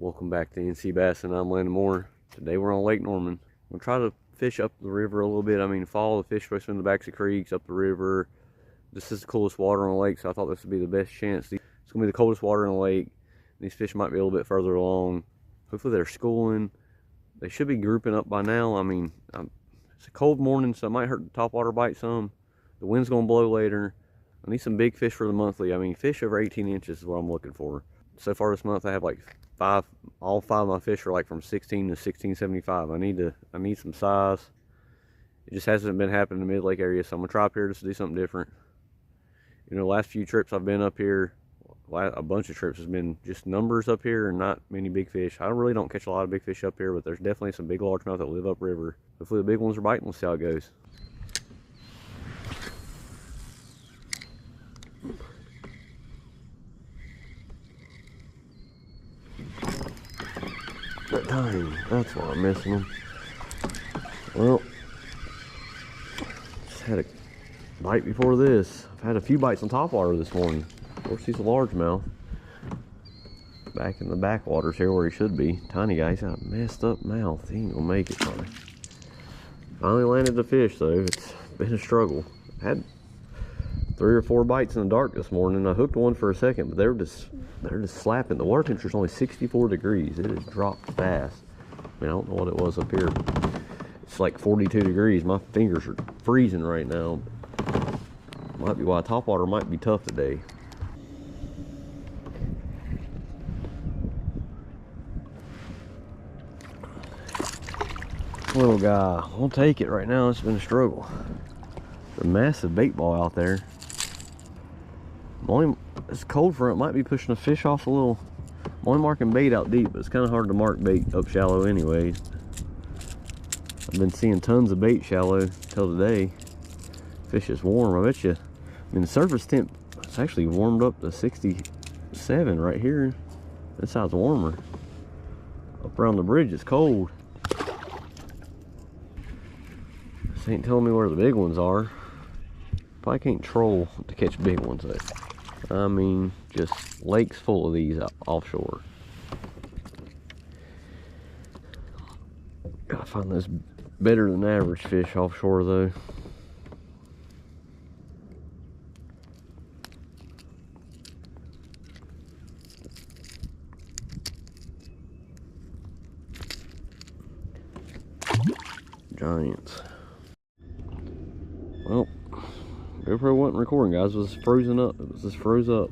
Welcome back to NC Bass, and I'm Landon Moore. Today we're on Lake Norman. We'll try to fish up the river a little bit. I mean, follow the fish from the backs of creeks, up the river. This is the coolest water on the lake, so I thought this would be the best chance. It's going to be the coldest water in the lake. These fish might be a little bit further along. Hopefully they're schooling. They should be grouping up by now. I mean, it's a cold morning, so it might hurt the topwater bite some. The wind's going to blow later. I need some big fish for the monthly. I mean, fish over 18 inches is what I'm looking for. So far this month I have like all five of my fish are like from 16 to 16.75. I need some size. It just hasn't been happening in the mid-lake area, so I'm gonna try up here just to do something different. You know, the last few trips I've been up here, a bunch of trips has been just numbers up here and not many big fish. I really don't catch a lot of big fish up here, but there's definitely some big largemouth that live upriver. Hopefully the big ones are biting. We'll see how it goes. That tiny, that's why I'm missing them. Well, just had a bite before this. I've had a few bites on topwater this morning. Of course, he's a largemouth. Back in the backwaters here where he should be. Tiny guy, he's got a messed up mouth. He ain't gonna make it probably. Finally landed the fish though. It's been a struggle. I had 3 or 4 bites in the dark this morning. I hooked one for a second, but they're just slapping. The water temperature's only 64 degrees. It has dropped fast. I mean, I don't know what it was up here. It's like 42 degrees. My fingers are freezing right now. Might be why topwater might be tough today. Little guy, I'll take it right now. It's been a struggle. There's a massive bait ball out there. This cold front might be pushing the fish off a little. I'm only marking bait out deep, but it's kind of hard to mark bait up shallow anyways. I've been seeing tons of bait shallow till today. Fish is warm, I bet you. I mean, the surface temp, it's actually warmed up to 67 right here. This side's warmer. Up around the bridge it's cold. This ain't telling me where the big ones are. Probably can't troll to catch big ones though. I mean, just lakes full of these offshore. Gotta find those better than average fish offshore though. Giants. Well, GoPro wasn't recording, guys. It was frozen up. It was just froze up.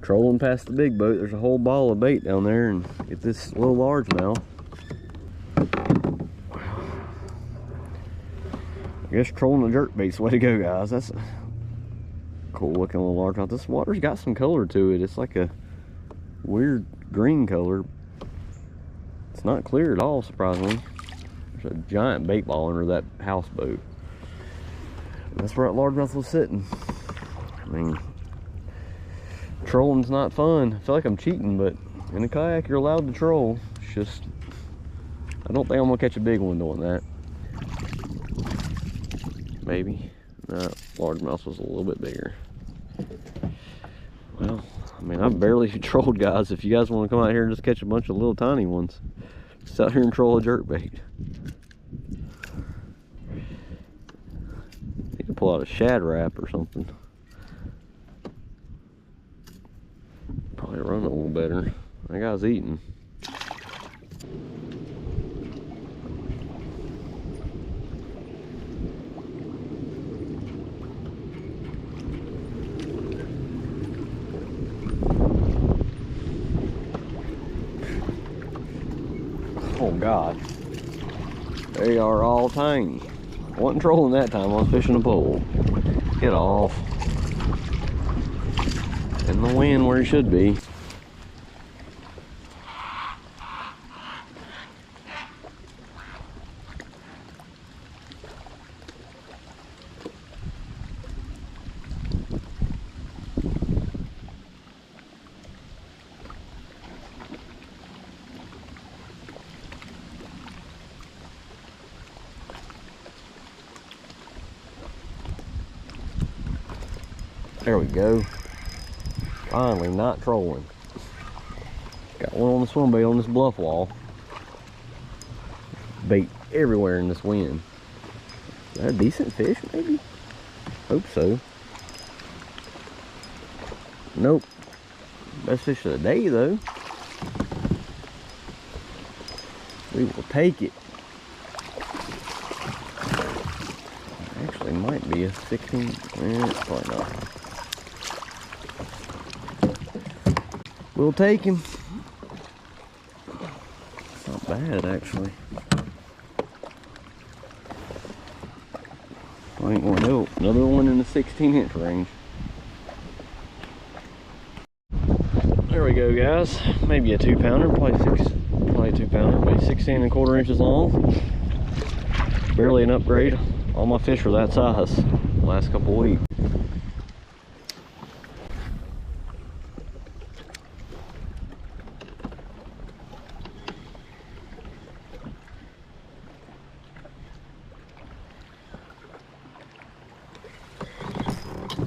Trolling past the big boat. There's a whole ball of bait down there, and get this little largemouth. I guess trolling the jerkbait's the way to go, guys. That's a cool looking little largemouth. This water's got some color to it. It's like a weird green color. It's not clear at all, surprisingly. There's a giant bait ball under that houseboat. That's where that largemouth was sitting. I mean, trolling's not fun. I feel like I'm cheating, but in a kayak you're allowed to troll. It's just, I don't think I'm gonna catch a big one doing that. Maybe. No, largemouth was a little bit bigger. Well, I mean, I've barely trolled, guys. If you guys want to come out here and just catch a bunch of little tiny ones, just out here and troll a jerkbait. Pull out a shad wrap or something. Probably run a little better. That guy's eating. Oh God, they are all tiny. I wasn't trolling that time, I was fishing a pole. Get off. In the wind where he should be. There we go. Finally, not trolling. Got one on the swim bait on this bluff wall. Bait everywhere in this wind. Is that a decent fish, maybe? Hope so. Nope. Best fish of the day, though. We will take it. Actually, might be a 16. Probably not. We'll take him. It's not bad, actually. I ain't gonna help. Another one in the 16-inch range. There we go, guys. Maybe a 2-pounder, probably a 2-pounder, maybe 16¼ inches long. Barely an upgrade. All my fish are that size the last couple weeks.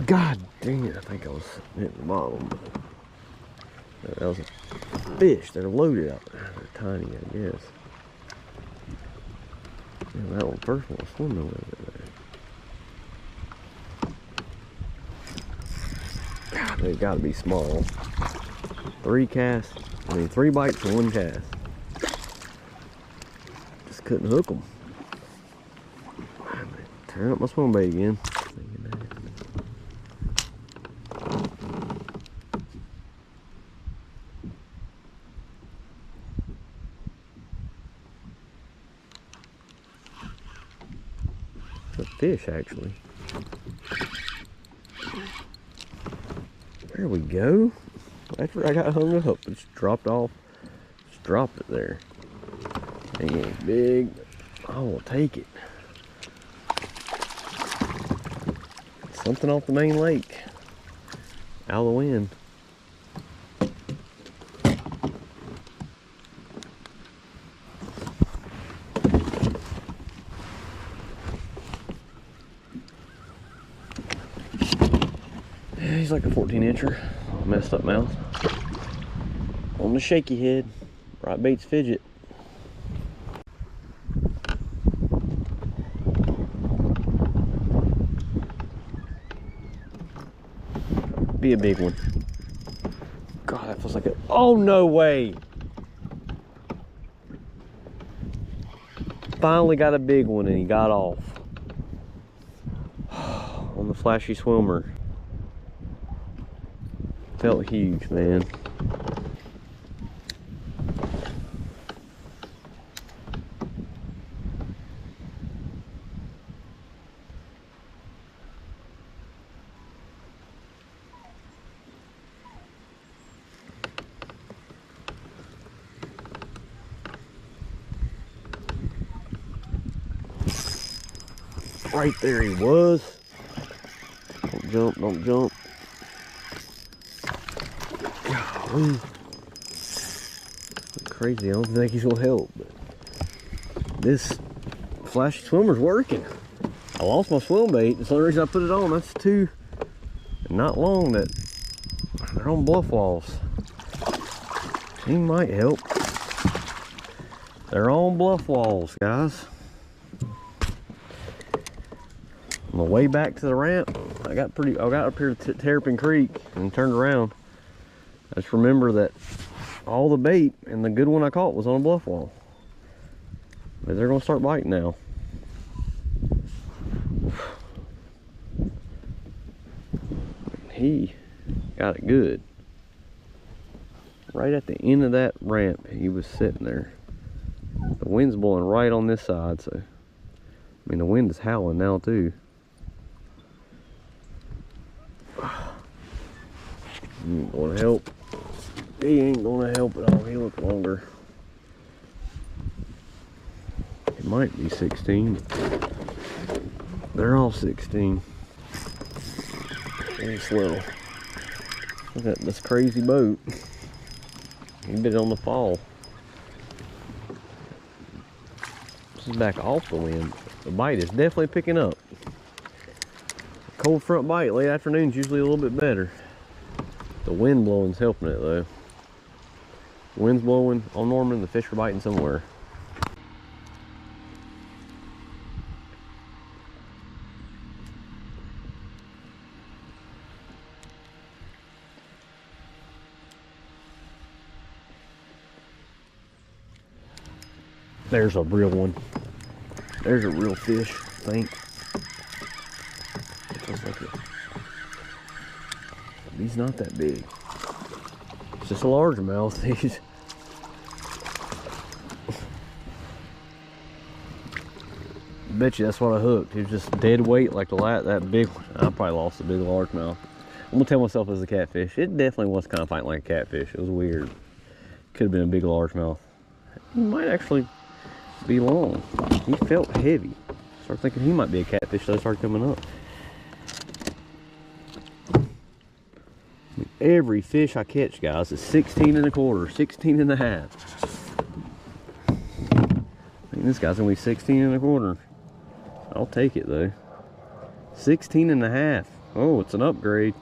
God dang it, I think I was hitting the bottom. That was a fish. They're loaded out there. They're tiny, I guess. Yeah, that one first one was swimming over there. God, they've got to be small. 3 casts. I mean, 3 bites for 1 cast. Just couldn't hook them. Tearing up my swim bait again. A fish, actually. There we go. After I got hung up, it just dropped off. Just dropped it there. Ain't getting big. I will take it. Something off the main lake. Out of the wind. He's like a 14-incher. Messed up mouth. On the shaky head. Right bait's fidget. Be a big one. God, that feels like it. Oh, no way. Finally got a big one and he got off. On the flashy swimmer. Felt huge, man. Right there he was. Don't jump, don't jump. Golly. Crazy, I don't think he's gonna help, but this flashy swimmer's working. I lost my swim bait. That's the only reason I put it on. That's 2 not long that they're on bluff walls. He might help. They're on bluff walls, guys. On the way back to the ramp, I got up here to Terrapin Creek and turned around. I just remember that all the bait and the good one I caught was on a bluff wall. But they're gonna start biting now. He got it good. Right at the end of that ramp, he was sitting there. The wind's blowing right on this side, so I mean the wind is howling now too. He ain't gonna help. He ain't gonna help at all. He look longer. It might be 16. They're all 16. It's little. Look at this crazy boat. He bit it on the fall. This is back off the wind. The bite is definitely picking up. Cold front bite late afternoon is usually a little bit better. The wind blowing's helping it though. Wind's blowing on Norman, the fish are biting somewhere. There's a real one. There's a real fish, I think. Looks like it. He's not that big. It's just a largemouth. He's bet you that's what I hooked. He was just dead weight like that big one. I probably lost a big largemouth. I'm gonna tell myself it was a catfish. It definitely was kind of fighting like a catfish. It was weird. Could have been a big largemouth. He might actually be long. He felt heavy. Started thinking he might be a catfish, so they started coming up. I mean, every fish I catch, guys, is 16 and a quarter, 16 and a half. I think this guy's gonna be 16 and a quarter. I'll take it though. 16 and a half. Oh, it's an upgrade.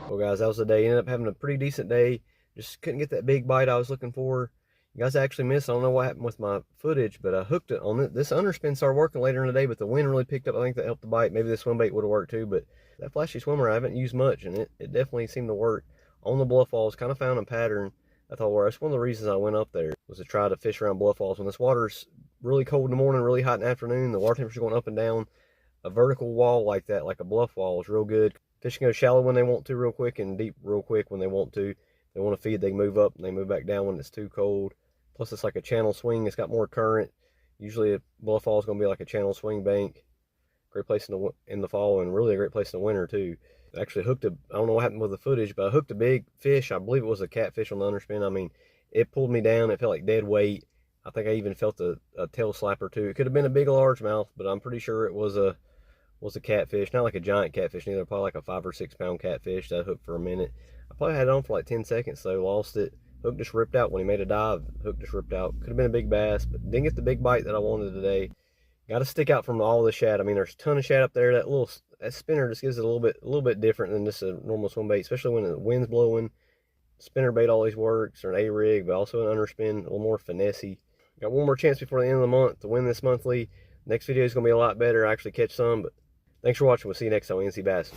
Well, guys, that was the day. Ended up having a pretty decent day. Just couldn't get that big bite I was looking for. You guys actually missed. I don't know what happened with my footage, but I hooked it on it. This underspin started working later in the day, but the wind really picked up. I think that helped the bite. Maybe the swim bait would have worked too, but that flashy swimmer I haven't used much, and it definitely seemed to work on the bluff walls. Kind of found a pattern. I thought, well, that's one of the reasons I went up there, was to try to fish around bluff walls. When this water's really cold in the morning, really hot in the afternoon, the water temperature going up and down, a vertical wall like that, like a bluff wall, is real good. Fish can go shallow when they want to real quick and deep real quick when they want to. If they want to feed, they move up and they move back down when it's too cold. Plus, it's like a channel swing. It's got more current. Usually, a bluff wall is going to be like a channel swing bank. Great place in the fall, and really a great place in the winter too. I actually hooked I don't know what happened with the footage, but I hooked a big fish. I believe it was a catfish on the underspin. I mean, it pulled me down. It felt like dead weight. I think I even felt a tail slapper too. It could have been a big largemouth, but I'm pretty sure it was a catfish. Not like a giant catfish neither. Probably like a 5 or 6 pound catfish that hooked for a minute. I probably had it on for like 10 seconds, so lost it. Hook just ripped out when he made a dive. Hook just ripped out. Could have been a big bass, but didn't get the big bite that I wanted today. Got to stick out from all the shad. I mean, there's a ton of shad up there. That spinner just gives it a little bit different than just a normal swim bait, especially when the wind's blowing. Spinner bait always works, or an A-rig, but also an underspin, a little more finessey. Got one more chance before the end of the month to win this monthly. Next video is going to be a lot better. I actually catch some, but thanks for watching. We'll see you next time on NC Bass.